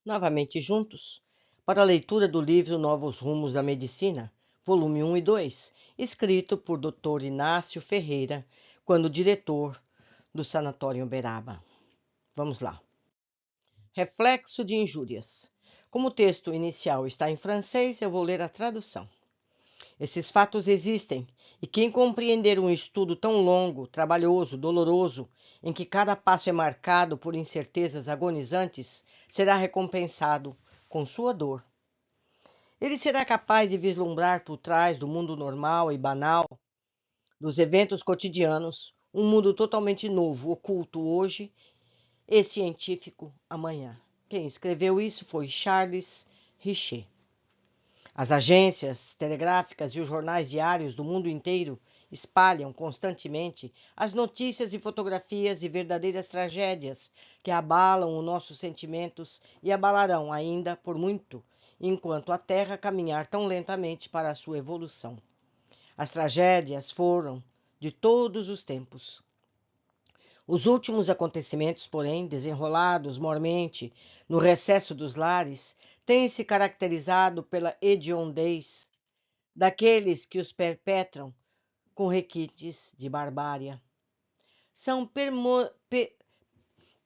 novamente juntos, para a leitura do livro Novos Rumos da Medicina, volume 1 e 2, escrito por Dr. Inácio Ferreira, quando diretor do Sanatório Uberaba. Vamos lá. Reflexo de injúrias. Como o texto inicial está em francês, eu vou ler a tradução. Esses fatos existem, e quem compreender um estudo tão longo, trabalhoso, doloroso, em que cada passo é marcado por incertezas agonizantes, será recompensado com sua dor. Ele será capaz de vislumbrar por trás do mundo normal e banal, dos eventos cotidianos, um mundo totalmente novo, oculto hoje e científico amanhã. Quem escreveu isso foi Charles Richer. As agências telegráficas e os jornais diários do mundo inteiro espalham constantemente as notícias e fotografias de verdadeiras tragédias que abalam os nossos sentimentos e abalarão ainda por muito, enquanto a Terra caminhar tão lentamente para a sua evolução. As tragédias foram de todos os tempos. Os últimos acontecimentos, porém, desenrolados mormente no recesso dos lares, têm se caracterizado pela hediondez daqueles que os perpetram com requintes de barbárie. São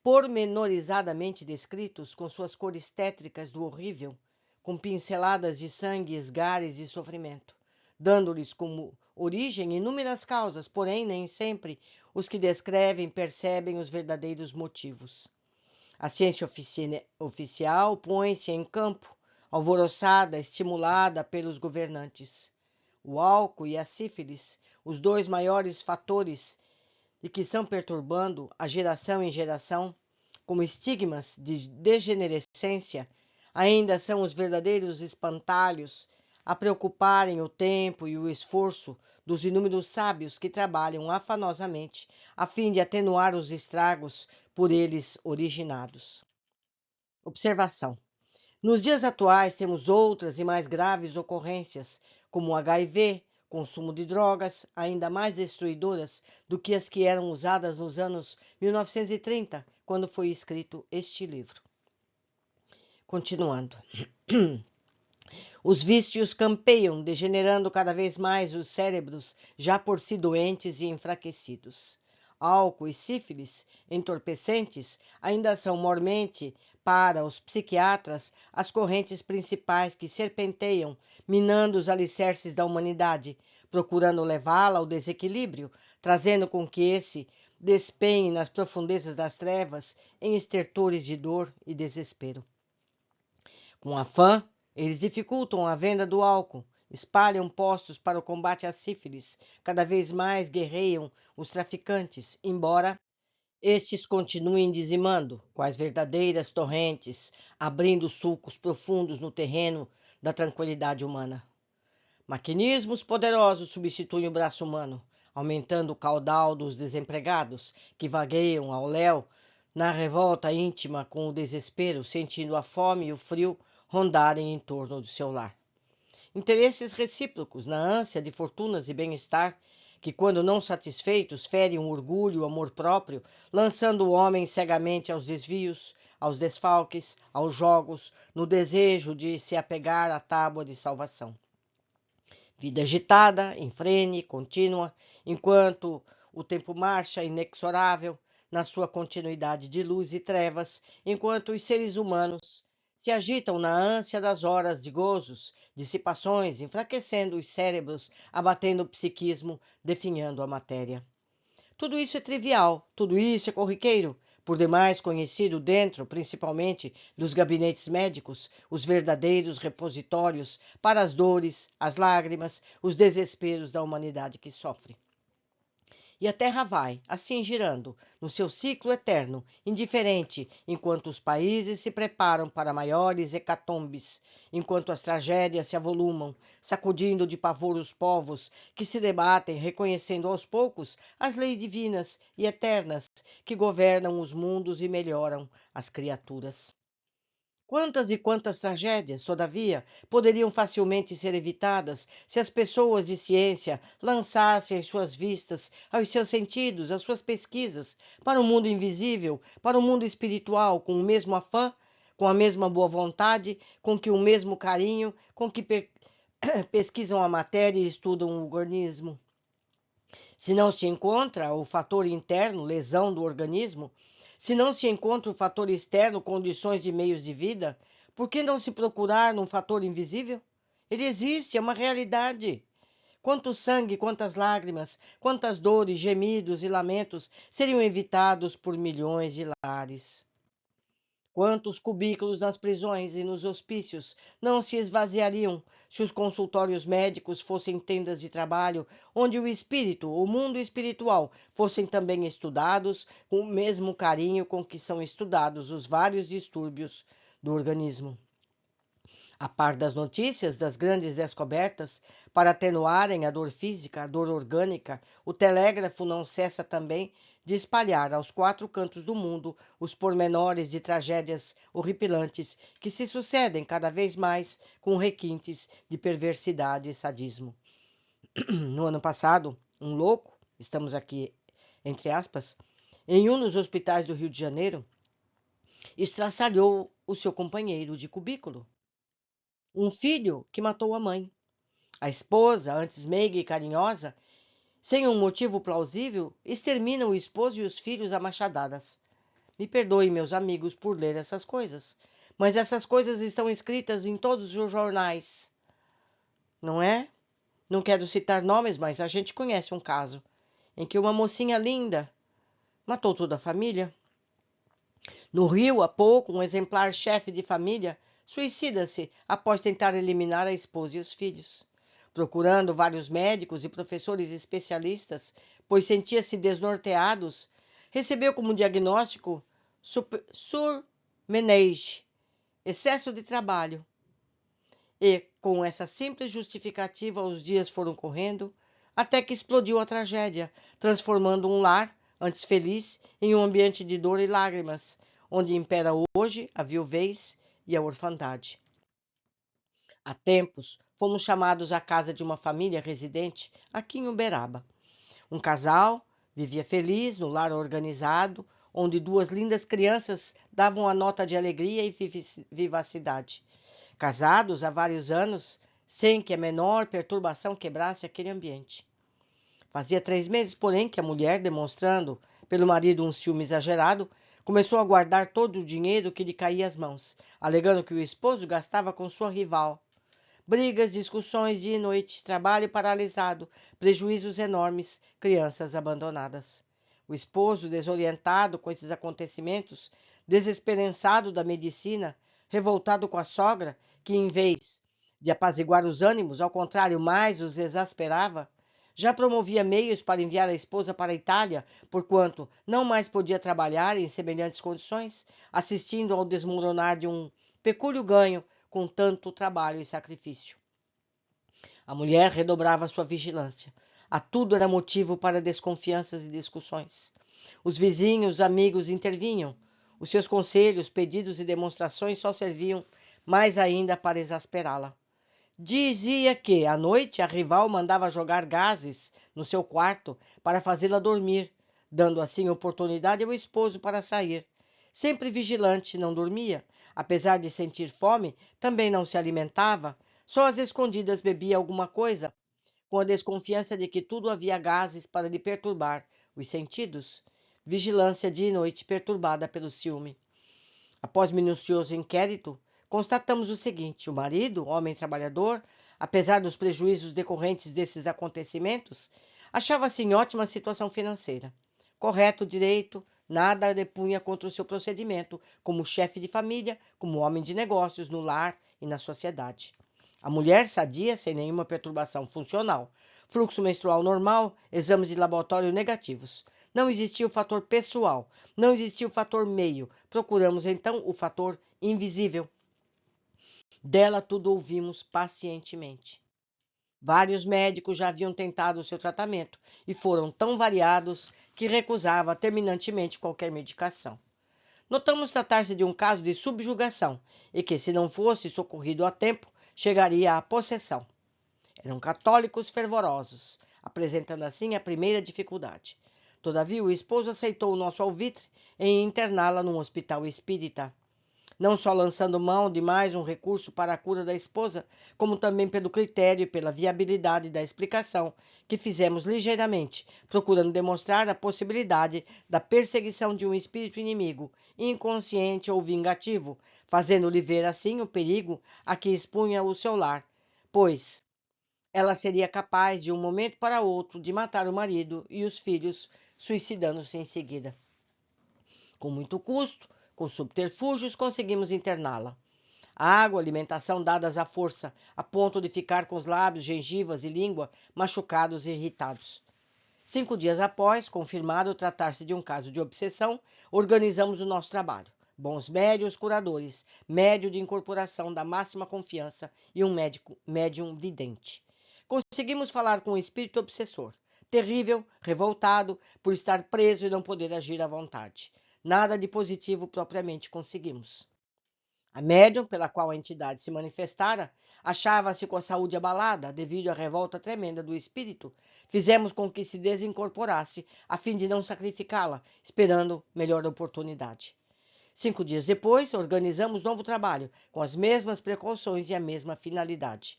pormenorizadamente descritos com suas cores tétricas do horrível, com pinceladas de sangue, esgares e sofrimento, dando-lhes como origem inúmeras causas, porém nem sempre os que descrevem percebem os verdadeiros motivos. A ciência oficial põe-se em campo, alvoroçada, estimulada pelos governantes. O álcool e a sífilis, os dois maiores fatores e que estão perturbando a geração em geração, como estigmas de degenerescência, ainda são os verdadeiros espantalhos a preocuparem o tempo e o esforço dos inúmeros sábios que trabalham afanosamente a fim de atenuar os estragos por eles originados. Observação. Nos dias atuais temos outras e mais graves ocorrências, como o HIV, consumo de drogas ainda mais destruidoras do que as que eram usadas nos anos 1930, quando foi escrito este livro. Continuando. Os vícios campeiam, degenerando cada vez mais os cérebros já por si doentes e enfraquecidos. Álcool e sífilis, entorpecentes, ainda são mormente, para os psiquiatras, as correntes principais que serpenteiam, minando os alicerces da humanidade, procurando levá-la ao desequilíbrio, trazendo com que esse despenhe nas profundezas das trevas em estertores de dor e desespero. Com afã, eles dificultam a venda do álcool, espalham postos para o combate à sífilis, cada vez mais guerreiam os traficantes, embora estes continuem dizimando, quais verdadeiras torrentes, abrindo sulcos profundos no terreno da tranquilidade humana. Maquinismos poderosos substituem o braço humano, aumentando o caudal dos desempregados, que vagueiam ao léu na revolta íntima com o desespero, sentindo a fome e o frio rondarem em torno do seu lar. Interesses recíprocos na ânsia de fortunas e bem-estar, que, quando não satisfeitos, ferem o orgulho e o amor próprio, lançando o homem cegamente aos desvios, aos desfalques, aos jogos, no desejo de se apegar à tábua de salvação. Vida agitada, infrene, contínua, enquanto o tempo marcha inexorável na sua continuidade de luz e trevas, enquanto os seres humanos se agitam na ânsia das horas de gozos, dissipações, enfraquecendo os cérebros, abatendo o psiquismo, definhando a matéria. Tudo isso é trivial, tudo isso é corriqueiro, por demais conhecido dentro, principalmente, dos gabinetes médicos, os verdadeiros repositórios para as dores, as lágrimas, os desesperos da humanidade que sofre. E a Terra vai, assim girando, no seu ciclo eterno, indiferente, enquanto os países se preparam para maiores hecatombes, enquanto as tragédias se avolumam, sacudindo de pavor os povos que se debatem, reconhecendo aos poucos as leis divinas e eternas que governam os mundos e melhoram as criaturas. Quantas e quantas tragédias, todavia, poderiam facilmente ser evitadas se as pessoas de ciência lançassem as suas vistas, aos seus sentidos, as suas pesquisas, para o mundo invisível, para o mundo espiritual, com o mesmo afã com a mesma boa vontade, com que o mesmo carinho, com que pesquisam a matéria e estudam o organismo. Se não se encontra o fator interno, lesão do organismo, se não se encontra o fator externo, condições de meios de vida, por que não se procurar num fator invisível? Ele existe, é uma realidade. Quanto sangue, quantas lágrimas, quantas dores, gemidos e lamentos seriam evitados por milhões de lares? Quantos cubículos nas prisões e nos hospícios não se esvaziariam se os consultórios médicos fossem tendas de trabalho, onde o espírito, o mundo espiritual, fossem também estudados com o mesmo carinho com que são estudados os vários distúrbios do organismo? A par das notícias das grandes descobertas, para atenuarem a dor física, a dor orgânica, o telégrafo não cessa também de espalhar aos quatro cantos do mundo os pormenores de tragédias horripilantes que se sucedem cada vez mais com requintes de perversidade e sadismo. No ano passado, um louco, estamos aqui entre aspas, em um dos hospitais do Rio de Janeiro, estraçalhou o seu companheiro de cubículo. Um filho que matou a mãe. A esposa, antes meiga e carinhosa, sem um motivo plausível, extermina o esposo e os filhos a machadadas. Me perdoem, meus amigos, por ler essas coisas, mas essas coisas estão escritas em todos os jornais, não é? Não quero citar nomes, mas a gente conhece um caso em que uma mocinha linda matou toda a família. No Rio, há pouco, um exemplar chefe de família suicida-se após tentar eliminar a esposa e os filhos. Procurando vários médicos e professores especialistas, pois sentia-se desnorteados, recebeu como diagnóstico surmenage, excesso de trabalho. E, com essa simples justificativa, os dias foram correndo, até que explodiu a tragédia, transformando um lar, antes feliz, em um ambiente de dor e lágrimas, onde impera hoje a viuvez e a orfandade. Há tempos, fomos chamados à casa de uma família residente aqui em Uberaba. Um casal vivia feliz no lar organizado, onde duas lindas crianças davam a nota de alegria e vivacidade. Casados há vários anos, sem que a menor perturbação quebrasse aquele ambiente. Fazia 3 meses, porém, que a mulher, demonstrando pelo marido um ciúme exagerado, começou a guardar todo o dinheiro que lhe caía às mãos, alegando que o esposo gastava com sua rival. Brigas, discussões dia e noite, trabalho paralisado, prejuízos enormes, crianças abandonadas. O esposo, desorientado com esses acontecimentos, desesperançado da medicina, revoltado com a sogra, que em vez de apaziguar os ânimos, ao contrário, mais os exasperava, já promovia meios para enviar a esposa para a Itália, porquanto não mais podia trabalhar em semelhantes condições, assistindo ao desmoronar de um pecúlio ganho com tanto trabalho e sacrifício. A mulher redobrava sua vigilância. A tudo era motivo para desconfianças e discussões. Os vizinhos, amigos intervinham. Os seus conselhos, pedidos e demonstrações só serviam mais ainda para exasperá-la. Dizia que, à noite, a rival mandava jogar gases no seu quarto para fazê-la dormir, dando assim oportunidade ao esposo para sair. Sempre vigilante, não dormia. Apesar de sentir fome, também não se alimentava. Só às escondidas bebia alguma coisa, com a desconfiança de que tudo havia gases para lhe perturbar os sentidos. Vigilância dia e noite perturbada pelo ciúme. Após minucioso inquérito, constatamos o seguinte: o marido, homem trabalhador, apesar dos prejuízos decorrentes desses acontecimentos, achava-se em ótima situação financeira. Correto, direito, nada depunha contra o seu procedimento, como chefe de família, como homem de negócios, no lar e na sociedade. A mulher sadia, sem nenhuma perturbação funcional, fluxo menstrual normal, exames de laboratório negativos. Não existia o fator pessoal, não existia o fator meio. Procuramos então o fator invisível. Dela tudo ouvimos pacientemente. Vários médicos já haviam tentado o seu tratamento e foram tão variados que recusava terminantemente qualquer medicação. Notamos tratar-se de um caso de subjugação e que, se não fosse socorrido a tempo, chegaria à possessão. Eram católicos fervorosos, apresentando assim a primeira dificuldade. Todavia, o esposo aceitou o nosso alvitre em interná-la num hospital espírita. não só lançando mão de mais um recurso para a cura da esposa, como também pelo critério e pela viabilidade da explicação, que fizemos ligeiramente, procurando demonstrar a possibilidade da perseguição de um espírito inimigo, inconsciente ou vingativo, fazendo-lhe ver assim o perigo a que expunha o seu lar, pois ela seria capaz, de um momento para outro, de matar o marido e os filhos, suicidando-se em seguida. Com muito custo, com subterfúgios, conseguimos interná-la. Água, alimentação dadas à força, a ponto de ficar com os lábios, gengivas e língua machucados e irritados. 5 dias após, confirmado tratar-se de um caso de obsessão, organizamos o nosso trabalho. Bons médiuns curadores, médio de incorporação da máxima confiança e um médium vidente. Conseguimos falar com o espírito obsessor, terrível, revoltado por estar preso e não poder agir à vontade. Nada de positivo propriamente conseguimos. A médium, pela qual a entidade se manifestara, achava-se com a saúde abalada devido à revolta tremenda do espírito. Fizemos com que se desincorporasse, a fim de não sacrificá-la, esperando melhor oportunidade. 5 dias depois, organizamos novo trabalho, com as mesmas precauções e a mesma finalidade.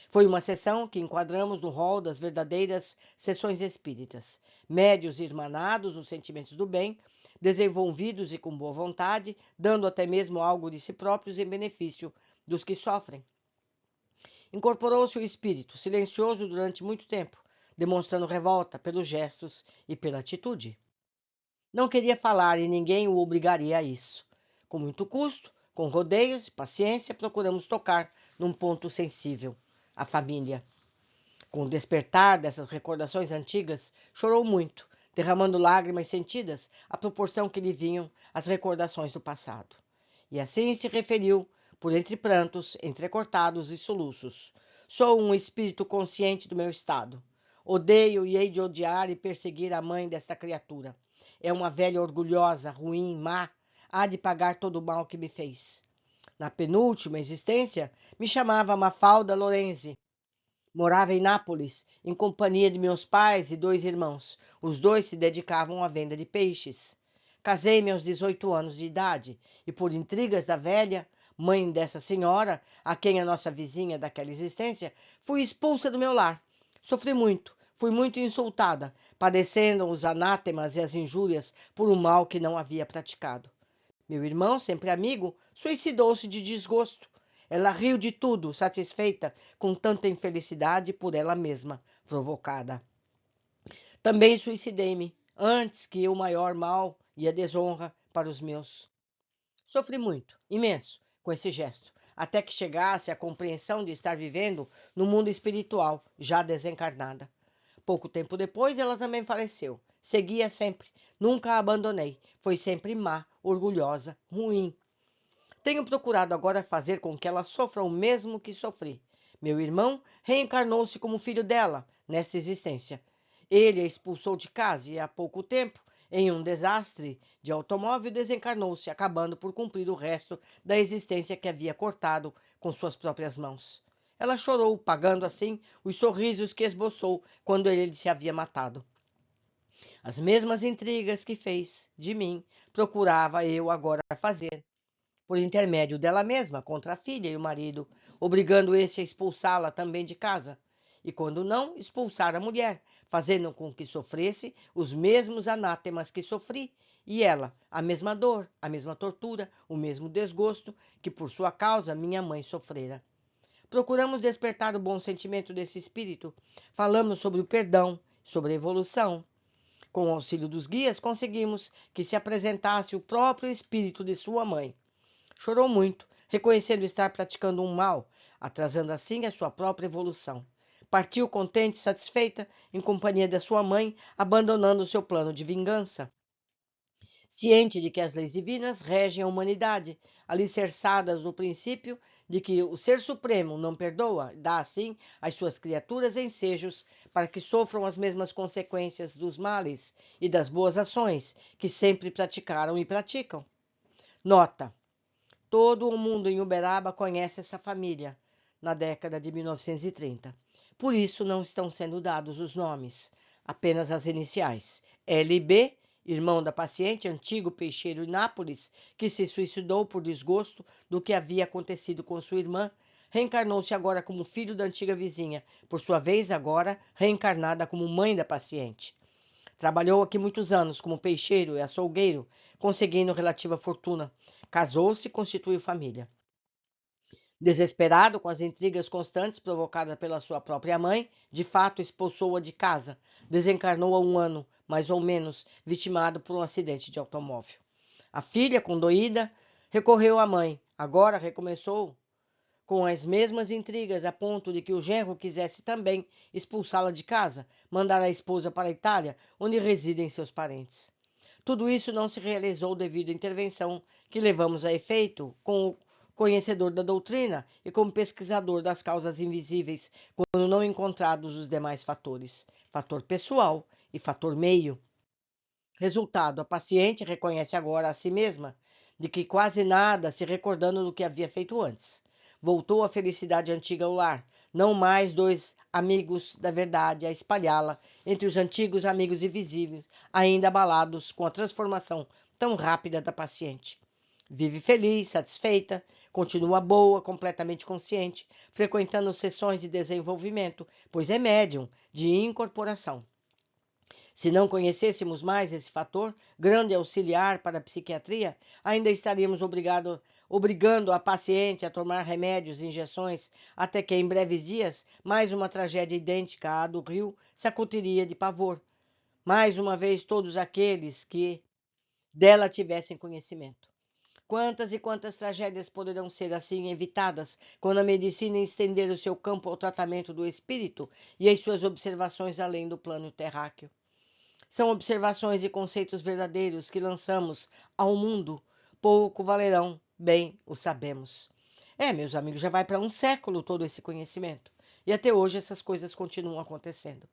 Foi uma sessão que enquadramos no rol das verdadeiras sessões espíritas. Médios irmanados nos sentimentos do bem, desenvolvidos e com boa vontade, dando até mesmo algo de si próprios em benefício dos que sofrem. Incorporou-se o espírito, silencioso durante muito tempo, demonstrando revolta pelos gestos e pela atitude. Não queria falar e ninguém o obrigaria a isso. Com muito custo, com rodeios e paciência, procuramos tocar num ponto sensível, a família. Com o despertar dessas recordações antigas, chorou muito, derramando lágrimas sentidas à proporção que lhe vinham as recordações do passado. E assim se referiu, por entre prantos, entrecortados e soluços. Sou um espírito consciente do meu estado. Odeio e hei de odiar e perseguir a mãe desta criatura. É uma velha orgulhosa, ruim, má, há de pagar todo o mal que me fez. Na penúltima existência, me chamava Mafalda Lorenzi. Morava em Nápoles, em companhia de meus pais e 2 irmãos. Os 2 se dedicavam à venda de peixes. Casei-me aos 18 anos de idade e, por intrigas da velha, mãe dessa senhora, a quem a nossa vizinha daquela existência, fui expulsa do meu lar. Sofri muito, fui muito insultada, padecendo os anátemas e as injúrias por um mal que não havia praticado. Meu irmão, sempre amigo, suicidou-se de desgosto. Ela riu de tudo, satisfeita com tanta infelicidade por ela mesma provocada. Também suicidei-me, antes que o maior mal e a desonra para os meus. Sofri muito, imenso, com esse gesto, até que chegasse à compreensão de estar vivendo no mundo espiritual, já desencarnada. Pouco tempo depois, ela também faleceu. Seguia sempre, nunca a abandonei. Foi sempre má, orgulhosa, ruim. Tenho procurado agora fazer com que ela sofra o mesmo que sofri. Meu irmão reencarnou-se como filho dela, nesta existência. Ele a expulsou de casa e, há pouco tempo, em um desastre de automóvel, desencarnou-se, acabando por cumprir o resto da existência que havia cortado com suas próprias mãos. Ela chorou, pagando assim os sorrisos que esboçou quando ele se havia matado. As mesmas intrigas que fez de mim, procurava eu agora fazer, por intermédio dela mesma, contra a filha e o marido, obrigando este a expulsá-la também de casa, e quando não, expulsar a mulher, fazendo com que sofresse os mesmos anátemas que sofri, e ela, a mesma dor, a mesma tortura, o mesmo desgosto que por sua causa minha mãe sofrera. Procuramos despertar o bom sentimento desse espírito, falamos sobre o perdão, sobre a evolução. Com o auxílio dos guias, conseguimos que se apresentasse o próprio espírito de sua mãe. Chorou muito, reconhecendo estar praticando um mal, atrasando assim a sua própria evolução. Partiu contente e satisfeita, em companhia da sua mãe, abandonando seu plano de vingança. Ciente de que as leis divinas regem a humanidade, alicerçadas no princípio de que o Ser Supremo não perdoa, dá assim às suas criaturas ensejos para que sofram as mesmas consequências dos males e das boas ações que sempre praticaram e praticam. Nota: todo o mundo em Uberaba conhece essa família, na década de 1930. Por isso não estão sendo dados os nomes, apenas as iniciais, LB irmão da paciente, antigo peixeiro em Nápoles, que se suicidou por desgosto do que havia acontecido com sua irmã, reencarnou-se agora como filho da antiga vizinha, por sua vez agora reencarnada como mãe da paciente. Trabalhou aqui muitos anos como peixeiro e açougueiro, conseguindo relativa fortuna. Casou-se e constituiu família. Desesperado com as intrigas constantes provocadas pela sua própria mãe, de fato expulsou-a de casa. Desencarnou há um ano, mais ou menos, vitimado por um acidente de automóvel. A filha, condoída, recorreu à mãe. Agora recomeçou com as mesmas intrigas, a ponto de que o genro quisesse também expulsá-la de casa, mandar a esposa para a Itália, onde residem seus parentes. Tudo isso não se realizou devido à intervenção que levamos a efeito com o conhecedor da doutrina e como pesquisador das causas invisíveis, quando não encontrados os demais fatores, fator pessoal e fator meio. Resultado, a paciente reconhece agora a si mesma de que quase nada se recordando do que havia feito antes. Voltou à felicidade antiga ao lar, não mais dois amigos da verdade a espalhá-la entre os antigos amigos invisíveis, ainda abalados com a transformação tão rápida da paciente. Vive feliz, satisfeita, continua boa, completamente consciente, frequentando sessões de desenvolvimento, pois é médium de incorporação. Se não conhecêssemos mais esse fator, grande auxiliar para a psiquiatria, ainda estaríamos obrigando a paciente a tomar remédios e injeções, até que, em breves dias, mais uma tragédia idêntica à do Rio sacutiria de pavor. Mais uma vez, todos aqueles que dela tivessem conhecimento. Quantas e quantas tragédias poderão ser assim evitadas quando a medicina estender o seu campo ao tratamento do espírito e as suas observações além do plano terráqueo? São observações e conceitos verdadeiros que lançamos ao mundo. Pouco valerão, bem o sabemos. Meus amigos, já vai para um século todo esse conhecimento. E até hoje essas coisas continuam acontecendo.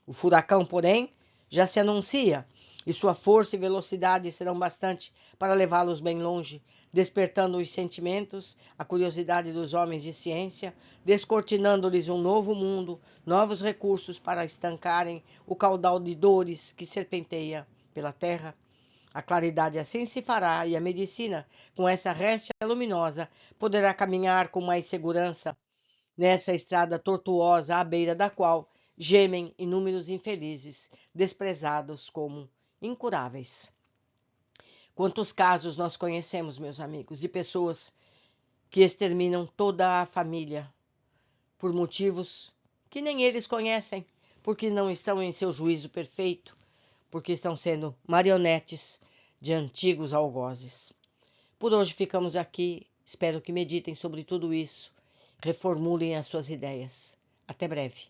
O furacão, porém, já se anuncia, e sua força e velocidade serão bastante para levá-los bem longe, despertando os sentimentos, a curiosidade dos homens de ciência, descortinando-lhes um novo mundo, novos recursos para estancarem o caudal de dores que serpenteia pela terra. A claridade assim se fará e a medicina, com essa réstia luminosa, poderá caminhar com mais segurança nessa estrada tortuosa à beira da qual gemem inúmeros infelizes, desprezados como incuráveis. Quantos casos nós conhecemos, meus amigos, de pessoas que exterminam toda a família por motivos que nem eles conhecem, porque não estão em seu juízo perfeito, porque estão sendo marionetes de antigos algozes. Por hoje ficamos aqui, espero que meditem sobre tudo isso, reformulem as suas ideias. Até breve.